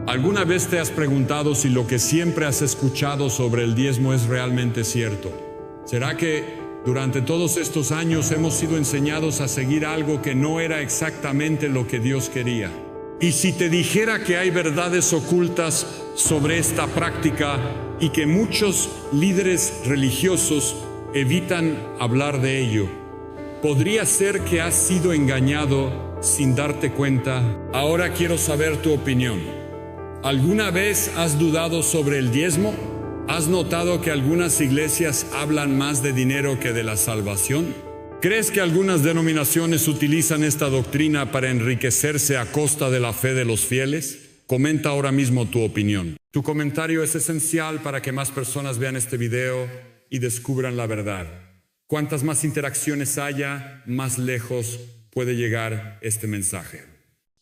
¿Alguna vez te has preguntado si lo que siempre has escuchado sobre el diezmo es realmente cierto? ¿Será que durante todos estos años hemos sido enseñados a seguir algo que no era exactamente lo que Dios quería? Y si te dijera que hay verdades ocultas sobre esta práctica y que muchos líderes religiosos evitan hablar de ello, ¿podría ser que has sido engañado sin darte cuenta? Ahora quiero saber tu opinión. ¿Alguna vez has dudado sobre el diezmo? ¿Has notado que algunas iglesias hablan más de dinero que de la salvación? ¿Crees que algunas denominaciones utilizan esta doctrina para enriquecerse a costa de la fe de los fieles? Comenta ahora mismo tu opinión. Tu comentario es esencial para que más personas vean este video y descubran la verdad. Cuantas más interacciones haya, más lejos puede llegar este mensaje.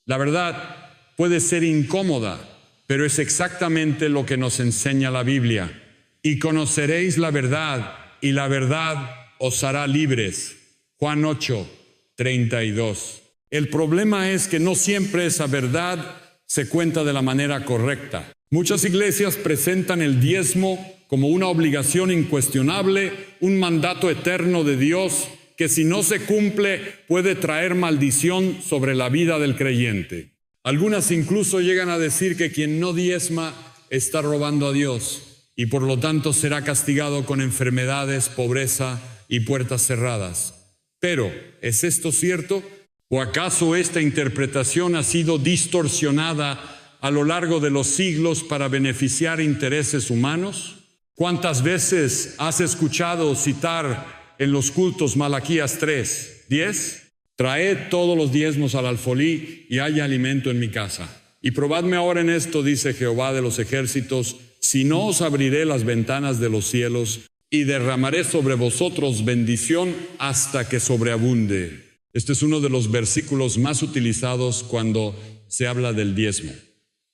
La verdad puede ser incómoda, pero es exactamente lo que nos enseña la Biblia. Y conoceréis la verdad, y la verdad os hará libres. Juan 8, 32. El problema es que no siempre esa verdad se cuenta de la manera correcta. Muchas iglesias presentan el diezmo como una obligación incuestionable, un mandato eterno de Dios que si no se cumple puede traer maldición sobre la vida del creyente. Algunas incluso llegan a decir que quien no diezma está robando a Dios y por lo tanto será castigado con enfermedades, pobreza y puertas cerradas. Pero, ¿es esto cierto? ¿O acaso esta interpretación ha sido distorsionada a lo largo de los siglos para beneficiar intereses humanos? ¿Cuántas veces has escuchado citar en los cultos Malaquías 3, 10? Traed todos los diezmos al alfolí y haya alimento en mi casa. Y probadme ahora en esto, dice Jehová de los ejércitos, si no os abriré las ventanas de los cielos y derramaré sobre vosotros bendición hasta que sobreabunde. Este es uno de los versículos más utilizados cuando se habla del diezmo.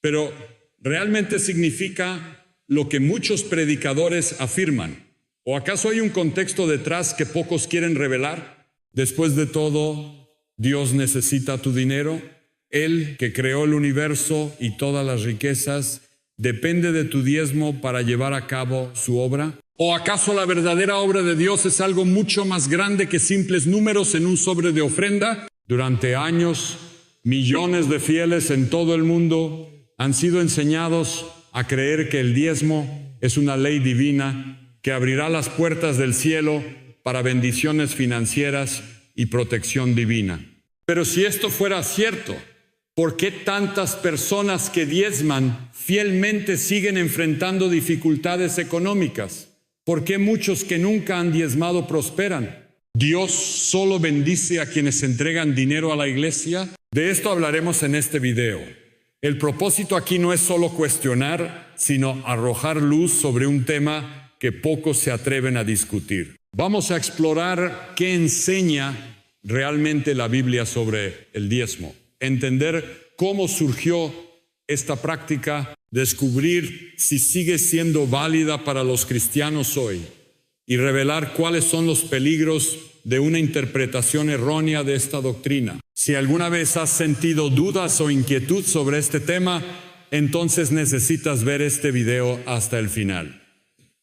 Pero ¿realmente significa lo que muchos predicadores afirman? ¿O acaso hay un contexto detrás que pocos quieren revelar? Después de todo, ¿Dios necesita tu dinero? Él, que creó el universo y todas las riquezas, ¿depende de tu diezmo para llevar a cabo su obra? ¿O acaso la verdadera obra de Dios es algo mucho más grande que simples números en un sobre de ofrenda? Durante años, millones de fieles en todo el mundo han sido enseñados a creer que el diezmo es una ley divina que abrirá las puertas del cielo para bendiciones financieras y protección divina. Pero si esto fuera cierto, ¿por qué tantas personas que diezman fielmente siguen enfrentando dificultades económicas? ¿Por qué muchos que nunca han diezmado prosperan? ¿Dios solo bendice a quienes entregan dinero a la iglesia? De esto hablaremos en este video. El propósito aquí no es solo cuestionar, sino arrojar luz sobre un tema que pocos se atreven a discutir. Vamos a explorar qué enseña realmente la Biblia sobre el diezmo, entender cómo surgió esta práctica, descubrir si sigue siendo válida para los cristianos hoy y revelar cuáles son los peligros de una interpretación errónea de esta doctrina. Si alguna vez has sentido dudas o inquietud sobre este tema, entonces necesitas ver este video hasta el final.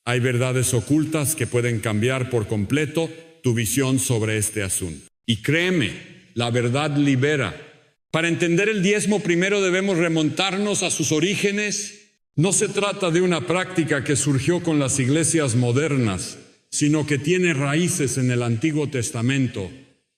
Hay verdades ocultas que pueden cambiar por completo tu visión sobre este asunto. Y créeme, la verdad libera. Para entender el diezmo, primero debemos remontarnos a sus orígenes. No se trata de una práctica que surgió con las iglesias modernas, sino que tiene raíces en el Antiguo Testamento,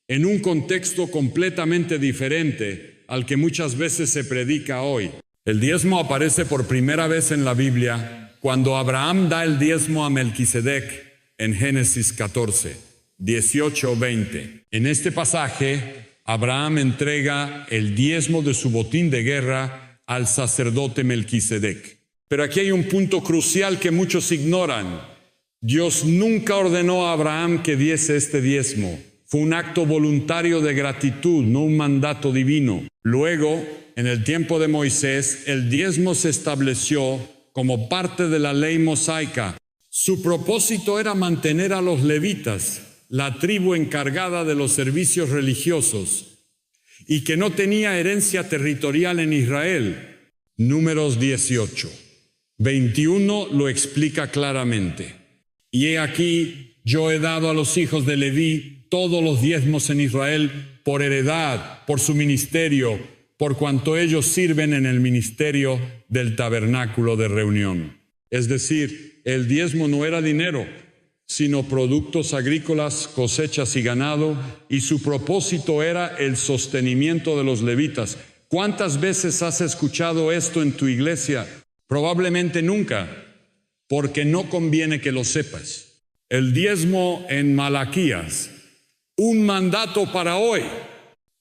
en un contexto completamente diferente al que muchas veces se predica hoy. El diezmo aparece por primera vez en la Biblia cuando Abraham da el diezmo a Melquisedec en Génesis 14, 18-20. En este pasaje, Abraham entrega el diezmo de su botín de guerra al sacerdote Melquisedec. Pero aquí hay un punto crucial que muchos ignoran. Dios nunca ordenó a Abraham que diese este diezmo. Fue un acto voluntario de gratitud, no un mandato divino. Luego, en el tiempo de Moisés, el diezmo se estableció como parte de la ley mosaica. Su propósito era mantener a los levitas, la tribu encargada de los servicios religiosos, y que no tenía herencia territorial en Israel. Números 18. 21 lo explica claramente. Y he aquí, yo he dado a los hijos de Leví todos los diezmos en Israel por heredad, por su ministerio, por cuanto ellos sirven en el ministerio del tabernáculo de reunión. Es decir, el diezmo no era dinero, sino productos agrícolas, cosechas y ganado, y su propósito era el sostenimiento de los levitas. ¿Cuántas veces has escuchado esto en tu iglesia? Probablemente nunca, porque no conviene que lo sepas. El diezmo en Malaquías, un mandato para hoy.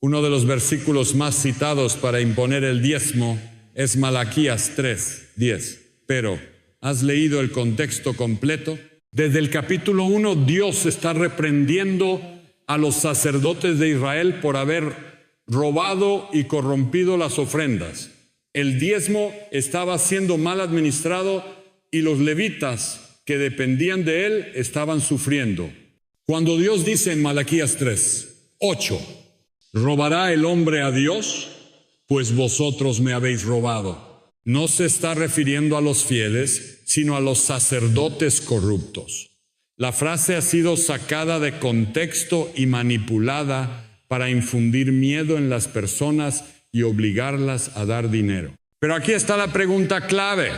Uno de los versículos más citados para imponer el diezmo es Malaquías 3:10. Pero, ¿has leído el contexto completo? Desde el capítulo 1, Dios está reprendiendo a los sacerdotes de Israel por haber robado y corrompido las ofrendas. El diezmo estaba siendo mal administrado y los levitas que dependían de él estaban sufriendo. Cuando Dios dice en Malaquías 3:8, ¿robará el hombre a Dios? Pues vosotros me habéis robado. No se está refiriendo a los fieles, sino a los sacerdotes corruptos. La frase ha sido sacada de contexto y manipulada para infundir miedo en las personas y obligarlas a dar dinero. Pero aquí está la pregunta clave.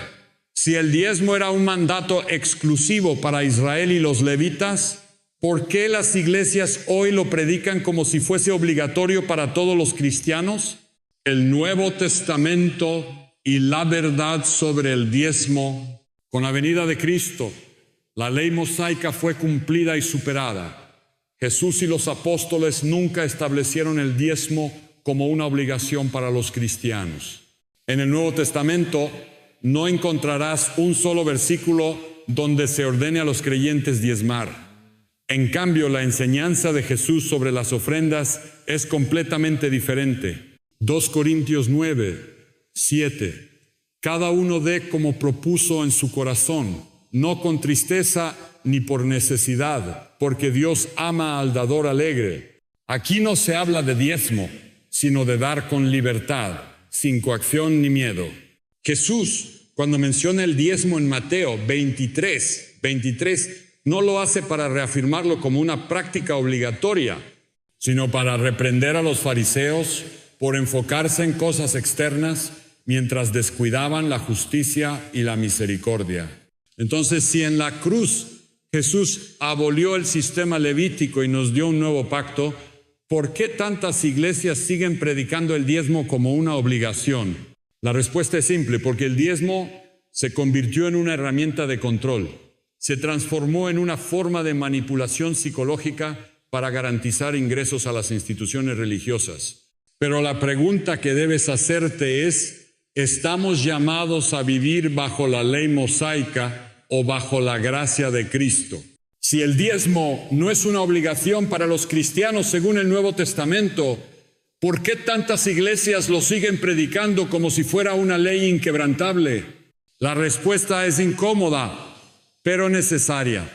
Si el diezmo era un mandato exclusivo para Israel y los levitas, ¿por qué las iglesias hoy lo predican como si fuese obligatorio para todos los cristianos? El Nuevo Testamento y la verdad sobre el diezmo, con la venida de Cristo, la ley mosaica fue cumplida y superada. Jesús y los apóstoles nunca establecieron el diezmo como una obligación para los cristianos. En el Nuevo Testamento no encontrarás un solo versículo donde se ordene a los creyentes diezmar. En cambio, la enseñanza de Jesús sobre las ofrendas es completamente diferente. 2 Corintios 9:7. Cada uno dé como propuso en su corazón, no con tristeza ni por necesidad, porque Dios ama al dador alegre. Aquí no se habla de diezmo, sino de dar con libertad, sin coacción ni miedo. Jesús, cuando menciona el diezmo en Mateo 23, no lo hace para reafirmarlo como una práctica obligatoria, sino para reprender a los fariseos por enfocarse en cosas externas mientras descuidaban la justicia y la misericordia. Entonces, si en la cruz Jesús abolió el sistema levítico y nos dio un nuevo pacto, ¿por qué tantas iglesias siguen predicando el diezmo como una obligación? La respuesta es simple, porque el diezmo se convirtió en una herramienta de control. Se transformó en una forma de manipulación psicológica para garantizar ingresos a las instituciones religiosas. Pero la pregunta que debes hacerte es, ¿estamos llamados a vivir bajo la ley mosaica o bajo la gracia de Cristo? Si el diezmo no es una obligación para los cristianos según el Nuevo Testamento, ¿por qué tantas iglesias lo siguen predicando como si fuera una ley inquebrantable? La respuesta es incómoda, pero necesaria.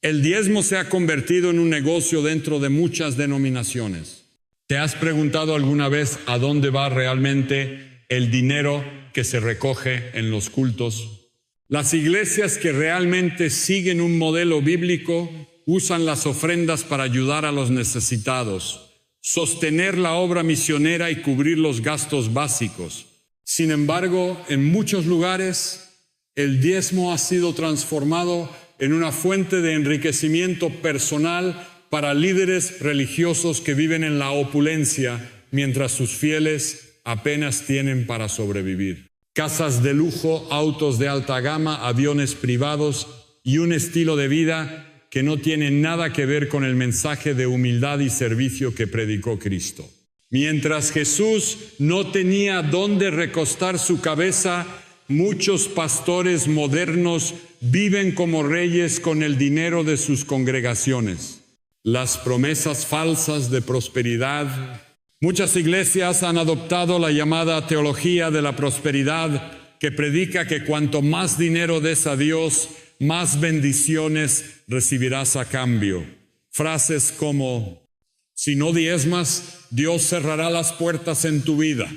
El diezmo se ha convertido en un negocio dentro de muchas denominaciones. ¿Te has preguntado alguna vez a dónde va realmente el dinero que se recoge en los cultos? Las iglesias que realmente siguen un modelo bíblico usan las ofrendas para ayudar a los necesitados, sostener la obra misionera y cubrir los gastos básicos. Sin embargo, en muchos lugares, el diezmo ha sido transformado en una fuente de enriquecimiento personal para líderes religiosos que viven en la opulencia, mientras sus fieles apenas tienen para sobrevivir. Casas de lujo, autos de alta gama, aviones privados y un estilo de vida que no tiene nada que ver con el mensaje de humildad y servicio que predicó Cristo. Mientras Jesús no tenía dónde recostar su cabeza, muchos pastores modernos viven como reyes con el dinero de sus congregaciones. Las promesas falsas de prosperidad. Muchas iglesias han adoptado la llamada teología de la prosperidad, que predica que cuanto más dinero des a Dios, más bendiciones recibirás a cambio. Frases como, si no diezmas, Dios cerrará las puertas en tu vida.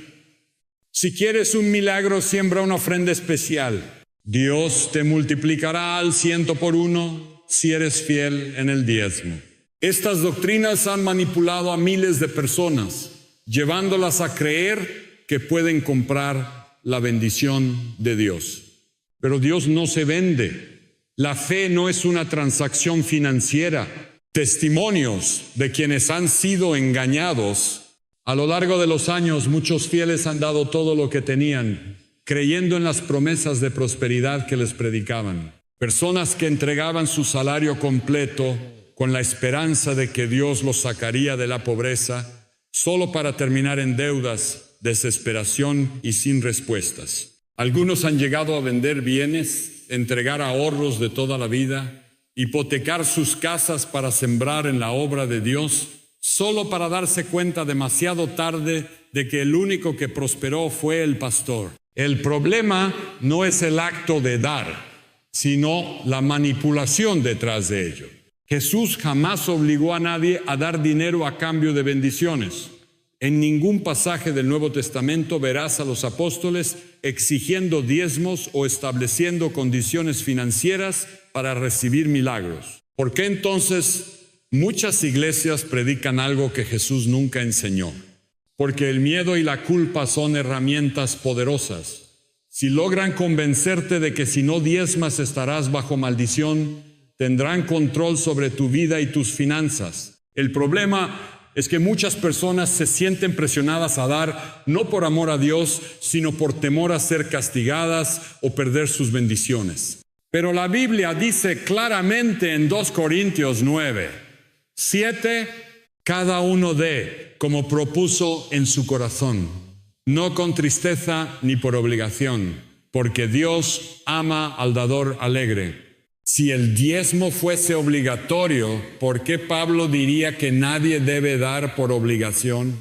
Si quieres un milagro, siembra una ofrenda especial. Dios te multiplicará al 100 por 1 si eres fiel en el diezmo. Estas doctrinas han manipulado a miles de personas, llevándolas a creer que pueden comprar la bendición de Dios. Pero Dios no se vende. La fe no es una transacción financiera. Testimonios de quienes han sido engañados. A lo largo de los años, muchos fieles han dado todo lo que tenían, creyendo en las promesas de prosperidad que les predicaban. Personas que entregaban su salario completo con la esperanza de que Dios los sacaría de la pobreza, solo para terminar en deudas, desesperación y sin respuestas. Algunos han llegado a vender bienes, entregar ahorros de toda la vida, hipotecar sus casas para sembrar en la obra de Dios, solo para darse cuenta demasiado tarde de que el único que prosperó fue el pastor. El problema no es el acto de dar, sino la manipulación detrás de ello. Jesús jamás obligó a nadie a dar dinero a cambio de bendiciones. En ningún pasaje del Nuevo Testamento verás a los apóstoles exigiendo diezmos o estableciendo condiciones financieras para recibir milagros. ¿Por qué entonces muchas iglesias predican algo que Jesús nunca enseñó? Porque el miedo y la culpa son herramientas poderosas. Si logran convencerte de que si no diezmas estarás bajo maldición, tendrán control sobre tu vida y tus finanzas. El problema es que muchas personas se sienten presionadas a dar, no por amor a Dios, sino por temor a ser castigadas o perder sus bendiciones. Pero la Biblia dice claramente en 2 Corintios 9:7, cada uno dé como propuso en su corazón, no con tristeza ni por obligación, porque Dios ama al dador alegre. Si el diezmo fuese obligatorio, ¿por qué Pablo diría que nadie debe dar por obligación?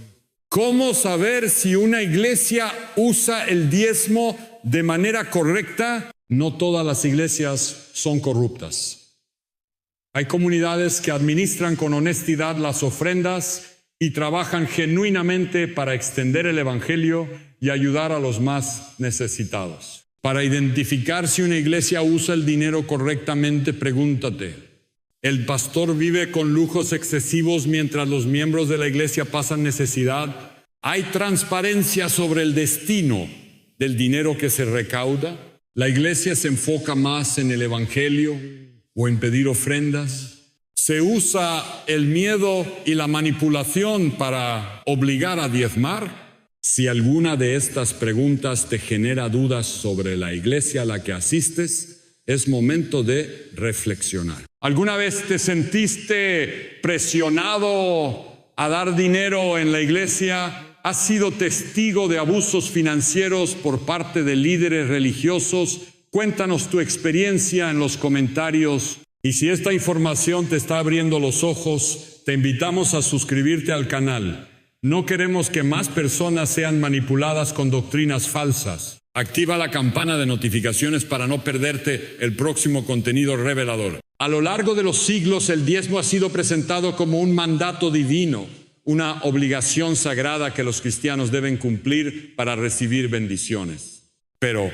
¿Cómo saber si una iglesia usa el diezmo de manera correcta? No todas las iglesias son corruptas. Hay comunidades que administran con honestidad las ofrendas y trabajan genuinamente para extender el evangelio y ayudar a los más necesitados. Para identificar si una iglesia usa el dinero correctamente, pregúntate: ¿el pastor vive con lujos excesivos mientras los miembros de la iglesia pasan necesidad? ¿Hay transparencia sobre el destino del dinero que se recauda? ¿La iglesia se enfoca más en el evangelio o en pedir ofrendas? ¿Se usa el miedo y la manipulación para obligar a diezmar? Si alguna de estas preguntas te genera dudas sobre la iglesia a la que asistes, es momento de reflexionar. ¿Alguna vez te sentiste presionado a dar dinero en la iglesia? ¿Has sido testigo de abusos financieros por parte de líderes religiosos? Cuéntanos tu experiencia en los comentarios. Y si esta información te está abriendo los ojos, te invitamos a suscribirte al canal. No queremos que más personas sean manipuladas con doctrinas falsas. Activa la campana de notificaciones para no perderte el próximo contenido revelador. A lo largo de los siglos, el diezmo ha sido presentado como un mandato divino, una obligación sagrada que los cristianos deben cumplir para recibir bendiciones. Pero,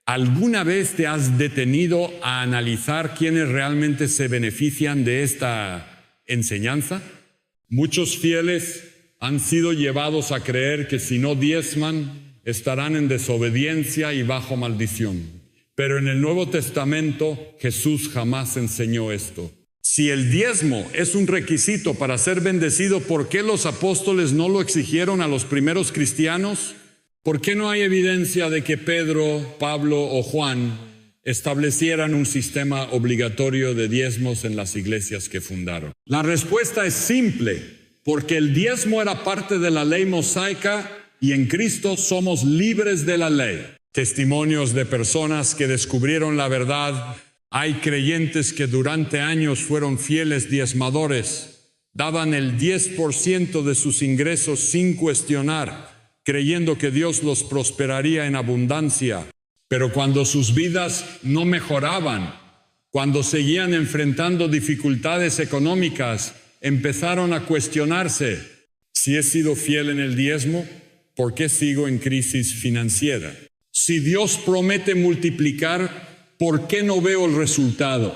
¿alguna vez te has detenido a analizar quiénes realmente se benefician de esta enseñanza? Muchos fieles han sido llevados a creer que si no diezman, estarán en desobediencia y bajo maldición. Pero en el Nuevo Testamento, Jesús jamás enseñó esto. Si el diezmo es un requisito para ser bendecido, ¿por qué los apóstoles no lo exigieron a los primeros cristianos? ¿Por qué no hay evidencia de que Pedro, Pablo o Juan establecieran un sistema obligatorio de diezmos en las iglesias que fundaron? La respuesta es simple. Porque el diezmo era parte de la ley mosaica y en Cristo somos libres de la ley. Testimonios de personas que descubrieron la verdad. Hay creyentes que durante años fueron fieles diezmadores. Daban el 10% de sus ingresos sin cuestionar, creyendo que Dios los prosperaría en abundancia. Pero cuando sus vidas no mejoraban, cuando seguían enfrentando dificultades económicas, empezaron a cuestionarse: si he sido fiel en el diezmo, ¿por qué sigo en crisis financiera? Si Dios promete multiplicar, ¿por qué no veo el resultado?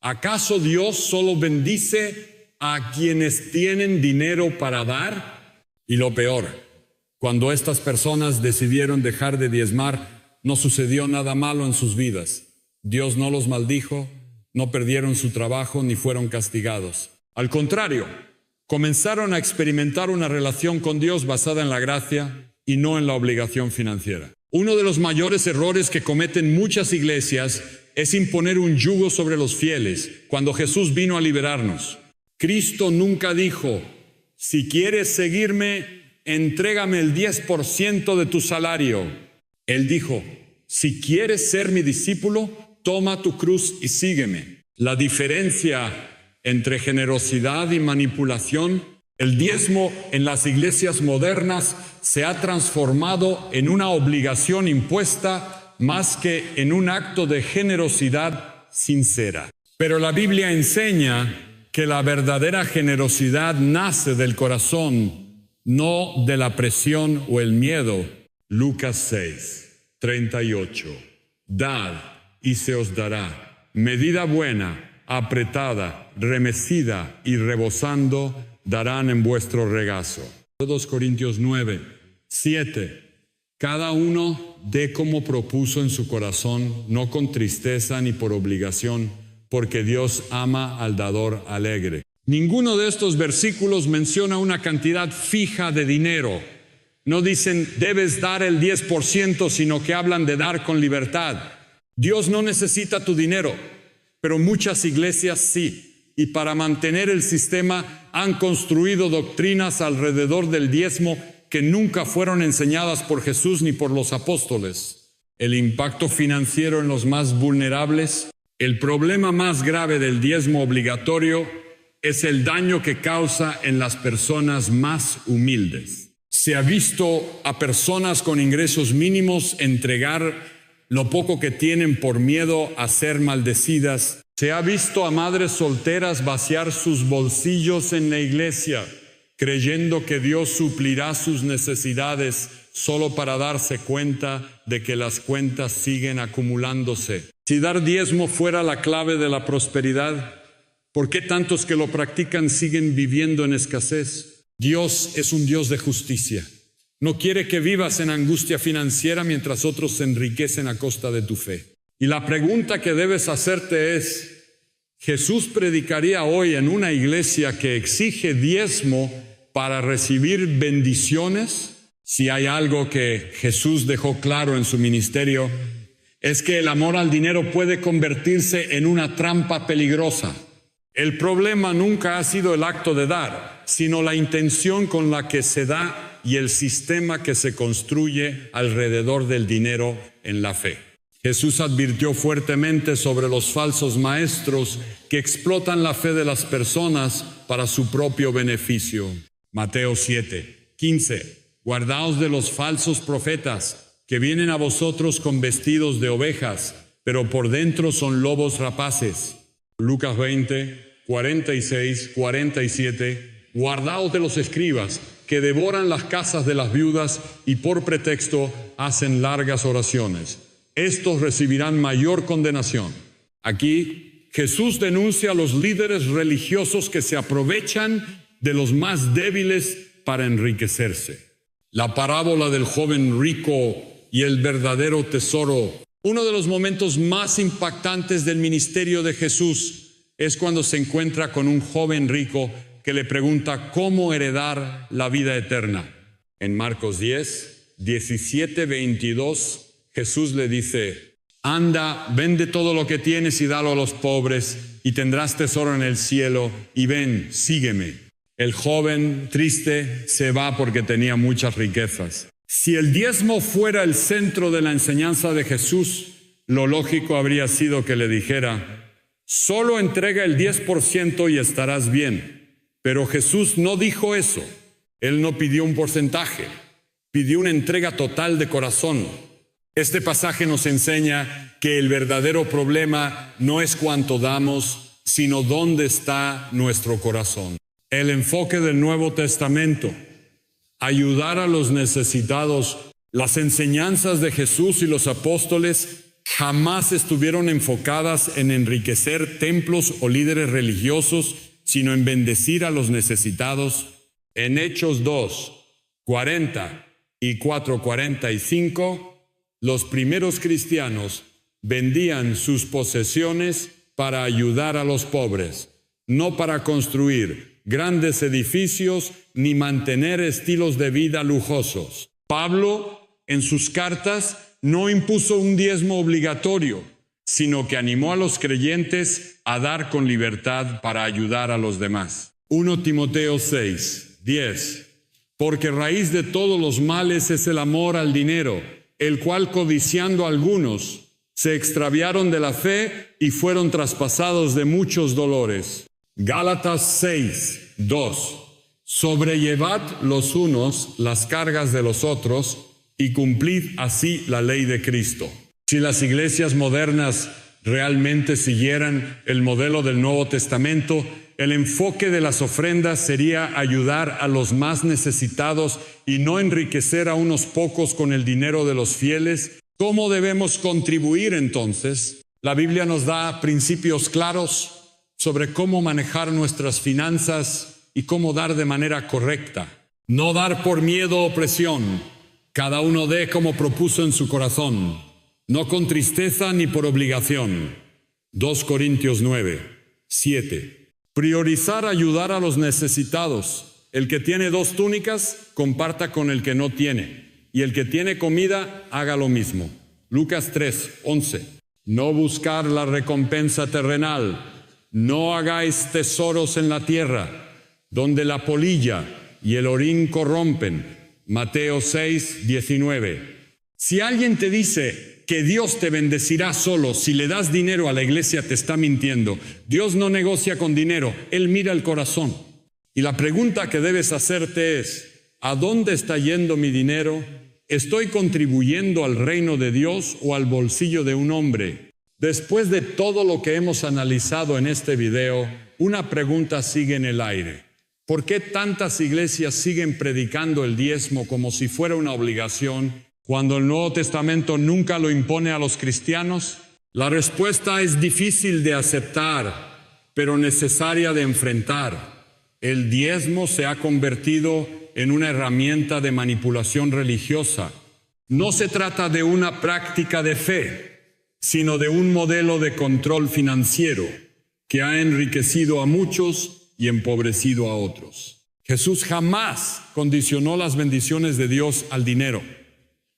¿Acaso Dios solo bendice a quienes tienen dinero para dar? Y lo peor, cuando estas personas decidieron dejar de diezmar, no sucedió nada malo en sus vidas. Dios no los maldijo, no perdieron su trabajo ni fueron castigados. Al contrario, comenzaron a experimentar una relación con Dios basada en la gracia y no en la obligación financiera. Uno de los mayores errores que cometen muchas iglesias es imponer un yugo sobre los fieles cuando Jesús vino a liberarnos. Cristo nunca dijo, si quieres seguirme, entrégame el 10% de tu salario. Él dijo, si quieres ser mi discípulo, toma tu cruz y sígueme. La diferencia entre generosidad y manipulación, el diezmo en las iglesias modernas se ha transformado en una obligación impuesta más que en un acto de generosidad sincera. Pero la Biblia enseña que la verdadera generosidad nace del corazón, no de la presión o el miedo. Lucas 6, 38. Dad y se os dará. Medida buena, apretada, remecida y rebosando, darán en vuestro regazo. 2 Corintios 9, 7. Cada uno dé como propuso en su corazón, no con tristeza ni por obligación, porque Dios ama al dador alegre. Ninguno de estos versículos menciona una cantidad fija de dinero. No dicen debes dar el 10%, sino que hablan de dar con libertad. Dios no necesita tu dinero, pero muchas iglesias sí. Y para mantener el sistema han construido doctrinas alrededor del diezmo que nunca fueron enseñadas por Jesús ni por los apóstoles. El impacto financiero en los más vulnerables. El problema más grave del diezmo obligatorio es el daño que causa en las personas más humildes. Se ha visto a personas con ingresos mínimos entregar lo poco que tienen por miedo a ser maldecidas. Se ha visto a madres solteras vaciar sus bolsillos en la iglesia, creyendo que Dios suplirá sus necesidades solo para darse cuenta de que las cuentas siguen acumulándose. Si dar diezmo fuera la clave de la prosperidad, ¿por qué tantos que lo practican siguen viviendo en escasez? Dios es un Dios de justicia. No quiere que vivas en angustia financiera mientras otros se enriquecen a costa de tu fe. Y la pregunta que debes hacerte es, ¿Jesús predicaría hoy en una iglesia que exige diezmo para recibir bendiciones? Si hay algo que Jesús dejó claro en su ministerio, es que el amor al dinero puede convertirse en una trampa peligrosa. El problema nunca ha sido el acto de dar, sino la intención con la que se da y el sistema que se construye alrededor del dinero en la fe. Jesús advirtió fuertemente sobre los falsos maestros que explotan la fe de las personas para su propio beneficio. Mateo 7, 15. Guardaos de los falsos profetas que vienen a vosotros con vestidos de ovejas, pero por dentro son lobos rapaces. Lucas 20, 46, 47. Guardaos de los escribas que devoran las casas de las viudas y por pretexto hacen largas oraciones. Estos recibirán mayor condenación. Aquí Jesús denuncia a los líderes religiosos que se aprovechan de los más débiles para enriquecerse. La parábola del joven rico y el verdadero tesoro. Uno de los momentos más impactantes del ministerio de Jesús es cuando se encuentra con un joven rico que le pregunta cómo heredar la vida eterna. En Marcos 10, 17, 22, Jesús le dice, anda, vende todo lo que tienes y dalo a los pobres, y tendrás tesoro en el cielo, y ven, sígueme. El joven, triste, se va porque tenía muchas riquezas. Si el diezmo fuera el centro de la enseñanza de Jesús, lo lógico habría sido que le dijera, solo entrega el 10% y estarás bien. Pero Jesús no dijo eso. Él no pidió un porcentaje, pidió una entrega total de corazón. Este pasaje nos enseña que el verdadero problema no es cuánto damos, sino dónde está nuestro corazón. El enfoque del Nuevo Testamento ayudar a los necesitados. Las enseñanzas de Jesús y los apóstoles jamás estuvieron enfocadas en enriquecer templos o líderes religiosos, sino en bendecir a los necesitados. En Hechos 2, 40 y 4:45, los primeros cristianos vendían sus posesiones para ayudar a los pobres, no para construir grandes edificios ni mantener estilos de vida lujosos. Pablo, en sus cartas, no impuso un diezmo obligatorio, sino que animó a los creyentes a dar con libertad para ayudar a los demás. 1 Timoteo 6, 10. Porque raíz de todos los males es el amor al dinero, el cual codiciando algunos se extraviaron de la fe y fueron traspasados de muchos dolores. Gálatas 6, 2. Sobrellevad los unos las cargas de los otros y cumplid así la ley de Cristo. Si las iglesias modernas realmente siguieran el modelo del Nuevo Testamento, el enfoque de las ofrendas sería ayudar a los más necesitados y no enriquecer a unos pocos con el dinero de los fieles. ¿Cómo debemos contribuir entonces? La Biblia nos da principios claros sobre cómo manejar nuestras finanzas y cómo dar de manera correcta. No dar por miedo o presión. Cada uno dé como propuso en su corazón, no con tristeza ni por obligación. 2 Corintios 9, 7. Priorizar ayudar a los necesitados. El que tiene 2 túnicas, comparta con el que no tiene. Y el que tiene comida, haga lo mismo. Lucas 3, 11. No buscar la recompensa terrenal. No hagáis tesoros en la tierra, donde la polilla y el orín corrompen. Mateo 6, 19. Si alguien te dice que Dios te bendecirá solo si le das dinero a la iglesia, te está mintiendo. Dios no negocia con dinero, Él mira el corazón. Y la pregunta que debes hacerte es, ¿a dónde está yendo mi dinero? ¿Estoy contribuyendo al reino de Dios o al bolsillo de un hombre? Después de todo lo que hemos analizado en este video, una pregunta sigue en el aire. ¿Por qué tantas iglesias siguen predicando el diezmo como si fuera una obligación, cuando el Nuevo Testamento nunca lo impone a los cristianos? La respuesta es difícil de aceptar, pero necesaria de enfrentar. El diezmo se ha convertido en una herramienta de manipulación religiosa. No se trata de una práctica de fe, sino de un modelo de control financiero que ha enriquecido a muchos y empobrecido a otros. Jesús jamás condicionó las bendiciones de Dios al dinero.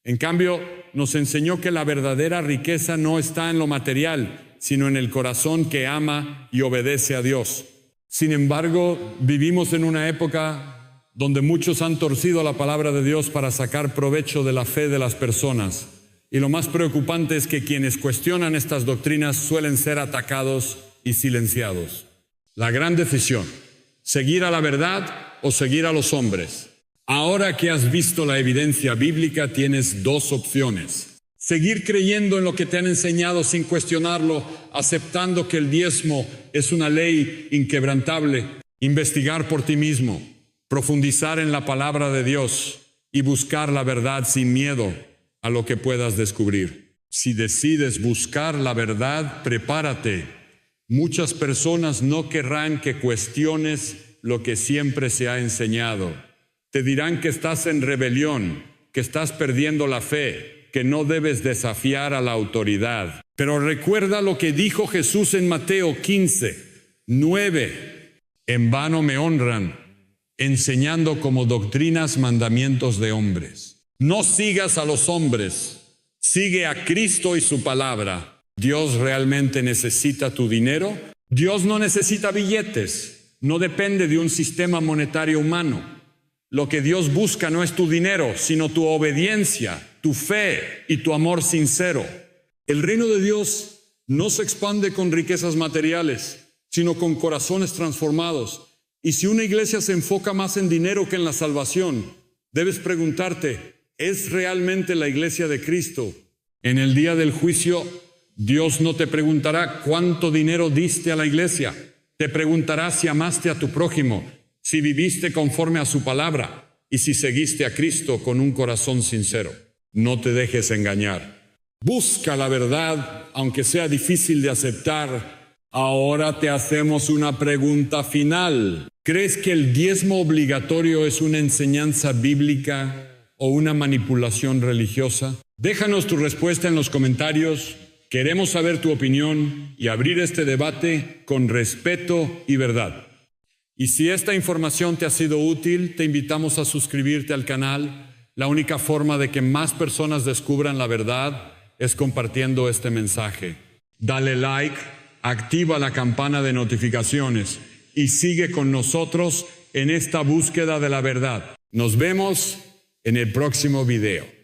En cambio, nos enseñó que la verdadera riqueza no está en lo material, sino en el corazón que ama y obedece a Dios. Sin embargo, vivimos en una época donde muchos han torcido la palabra de Dios para sacar provecho de la fe de las personas. Y lo más preocupante es que quienes cuestionan estas doctrinas suelen ser atacados y silenciados. La gran decisión, seguir a la verdad o seguir a los hombres. Ahora que has visto la evidencia bíblica, tienes 2 opciones. Seguir creyendo en lo que te han enseñado sin cuestionarlo, aceptando que el diezmo es una ley inquebrantable. Investigar por ti mismo, profundizar en la palabra de Dios y buscar la verdad sin miedo a lo que puedas descubrir. Si decides buscar la verdad, prepárate. Muchas personas no querrán que cuestiones lo que siempre se ha enseñado. Te dirán que estás en rebelión, que estás perdiendo la fe, que no debes desafiar a la autoridad. Pero recuerda lo que dijo Jesús en Mateo 15, 9. En vano me honran, enseñando como doctrinas mandamientos de hombres. No sigas a los hombres, sigue a Cristo y su palabra. ¿Dios realmente necesita tu dinero? Dios no necesita billetes, no depende de un sistema monetario humano. Lo que Dios busca no es tu dinero, sino tu obediencia, tu fe y tu amor sincero. El reino de Dios no se expande con riquezas materiales, sino con corazones transformados. Y si una iglesia se enfoca más en dinero que en la salvación, debes preguntarte, ¿es realmente la iglesia de Cristo? En el día del juicio, Dios no te preguntará cuánto dinero diste a la iglesia. Te preguntará si amaste a tu prójimo, si viviste conforme a su palabra. y si seguiste a Cristo con un corazón sincero. No te dejes engañar. Busca la verdad, aunque sea difícil de aceptar. Ahora te hacemos una pregunta final. ¿Crees que el diezmo obligatorio es una enseñanza bíblica o una manipulación religiosa? Déjanos tu respuesta en los comentarios. Queremos saber tu opinión y abrir este debate con respeto y verdad. Y si esta información te ha sido útil, te invitamos a suscribirte al canal. La única forma de que más personas descubran la verdad es compartiendo este mensaje. Dale like, activa la campana de notificaciones y sigue con nosotros en esta búsqueda de la verdad. Nos vemos en el próximo video.